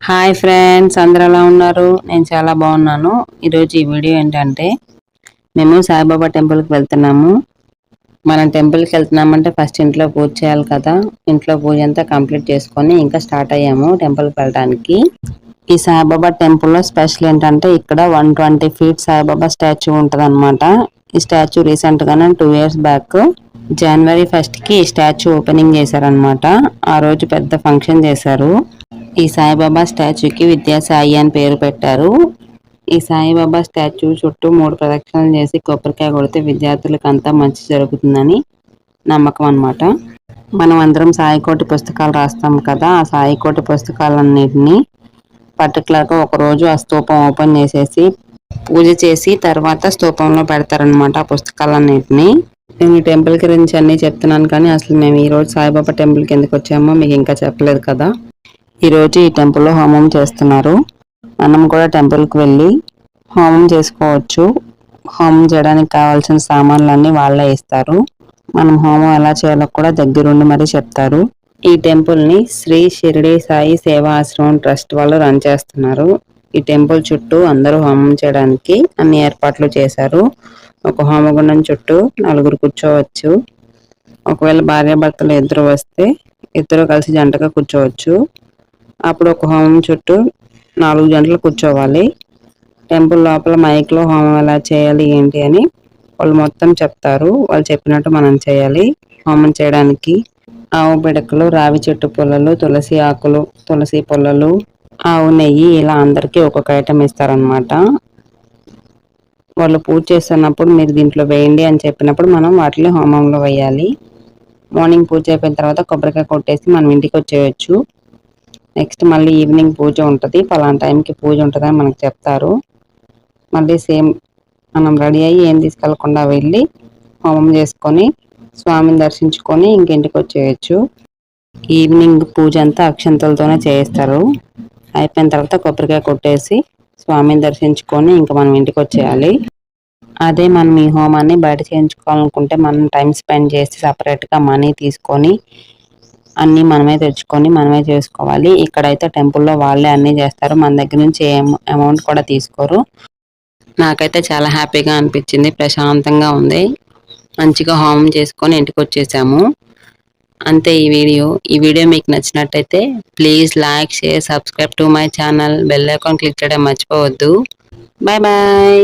Hi friends, అందరూ ఎలా ఉన్నారు? నేను చాలా బాగున్నాను. ఈరోజు ఈ వీడియో ఏంటంటే మేము సాయిబాబా టెంపుల్కి వెళ్తున్నాము. మనం టెంపుల్కి వెళ్తున్నామంటే ఫస్ట్ ఇంట్లో పూజ చేయాలి కదా. ఇంట్లో పూజ అంతా కంప్లీట్ చేసుకొని ఇంకా స్టార్ట్ అయ్యాము టెంపుల్కి వెళ్ళడానికి. ఈ సాయిబాబా టెంపుల్లో స్పెషల్ ఏంటంటే ఇక్కడ 120 ఫీట్ సాయిబాబా స్టాచ్యూ ఉంటుంది. ఈ స్టాచ్యూ రీసెంట్గానే 2 ఇయర్స్ బ్యాక్ జనవరి 1st ఈ స్టాచ్యూ ఓపెనింగ్ చేశారనమాట. ఆ రోజు పెద్ద ఫంక్షన్ చేశారు. ఈ సాయిబాబా స్టాచ్యూకి విద్యాసాయి అని పేరు పెట్టారు. ఈ సాయిబాబా స్టాచ్యూ చుట్టూ 3 ప్రదక్షిణలు చేసి కొబ్బరికాయ కొడితే విద్యార్థులకు అంతా మంచి జరుగుతుందని నమ్మకం అన్నమాట. మనం అందరం సాయికోటి పుస్తకాలు రాస్తాం కదా. ఆ సాయికోటి పుస్తకాలన్నిటిని పర్టికులర్గా ఒకరోజు ఆ స్తూపం ఓపెన్ చేసేసి పూజ చేసి తర్వాత స్తూపంలో పెడతారనమాట ఆ పుస్తకాలన్నిటిని. నేను ఈ టెంపుల్ గురించి అన్నీ చెప్తున్నాను, కానీ అసలు మేము ఈరోజు సాయిబాబా టెంపుల్కి ఎందుకు వచ్చామో మీకు ఇంకా చెప్పలేదు కదా. ఈరోజు ఈ టెంపుల్లో హోమం చేస్తున్నారు. మనం కూడా టెంపుల్కి వెళ్ళి హోమం చేసుకోవచ్చు. హోమం చేయడానికి కావాల్సిన సామాన్లన్నీ వాళ్ళే ఇస్తారు. మనం హోమం ఎలా చేయాలో కూడా దగ్గరుండి మరీ చెప్తారు. ఈ టెంపుల్ని శ్రీ షిరిడి సాయి సేవా ఆశ్రమం ట్రస్ట్ వాళ్ళు రన్ చేస్తున్నారు. ఈ టెంపుల్ చుట్టూ అందరూ హోమం చేయడానికి అన్ని ఏర్పాట్లు చేశారు. ఒక హోమగుండం చుట్టూ 4 కూర్చోవచ్చు. ఒకవేళ భార్యాభర్తలు ఇద్దరు వస్తే ఇద్దరు కలిసి జంటగా కూర్చోవచ్చు. అప్పుడు ఒక హోమం చుట్టూ 4 గంటలు కూర్చోవాలి. టెంపుల్ లోపల మైక్లో హోమం ఎలా చేయాలి ఏంటి అని వాళ్ళు మొత్తం చెప్తారు. వాళ్ళు చెప్పినట్టు మనం చేయాలి. హోమం చేయడానికి ఆవు పిడకలు, రావి చెట్టు పుల్లలు, తులసి ఆకులు, తులసి పుల్లలు, ఆవు నెయ్యి ఇలా అందరికీ ఒక్కొక్క ఐటెం ఇస్తారనమాట. వాళ్ళు పూజ చేస్తున్నప్పుడు మీరు దీంట్లో వేయండి అని చెప్పినప్పుడు మనం వాటిని హోమంలో వేయాలి. మార్నింగ్ పూజ అయిపోయిన తర్వాత కొబ్బరికాయ కొట్టేసి మనం ఇంటికి వచ్చేయచ్చు. నెక్స్ట్ మళ్ళీ ఈవినింగ్ పూజ ఉంటుంది. పలానా టైంకి పూజ ఉంటుందని మనకు చెప్తారు. మళ్ళీ సేమ్ మనం రెడీ అయ్యి ఏం తీసుకెళ్లకుండా వెళ్ళి హోమం చేసుకొని స్వామిని దర్శించుకొని ఇంటికి వచ్చేయచ్చు. ఈవినింగ్ పూజ అంతా అక్షంతలతోనే చేయిస్తారు. అయిపోయిన తర్వాత కొబ్బరికాయ కొట్టేసి స్వామిని దర్శించుకొని ఇంకా మనం ఇంటికి వచ్చేయాలి. అదే మనం ఈ హోమాన్ని బయట చేయించుకోవాలనుకుంటే మనం టైం స్పెండ్ చేసి సపరేట్గా మనీ తీసుకొని అన్నీ మనమే తెచ్చుకొని మనమే చేసుకోవాలి. ఇక్కడైతే టెంపుల్లో వాళ్ళే అన్నీ చేస్తారు. మన దగ్గర నుంచి ఏ అమౌంట్ కూడా తీసుకోరు. నాకైతే చాలా హ్యాపీగా అనిపించింది, ప్రశాంతంగా ఉంది. మంచిగా హోమం చేసుకొని ఇంటికి వచ్చేసాము. అంతే ఈ వీడియో మీకు నచ్చినట్టయితే please like, share, subscribe to my channel. Bell icon click చేయడం మర్చిపోవద్దు. Bye bye.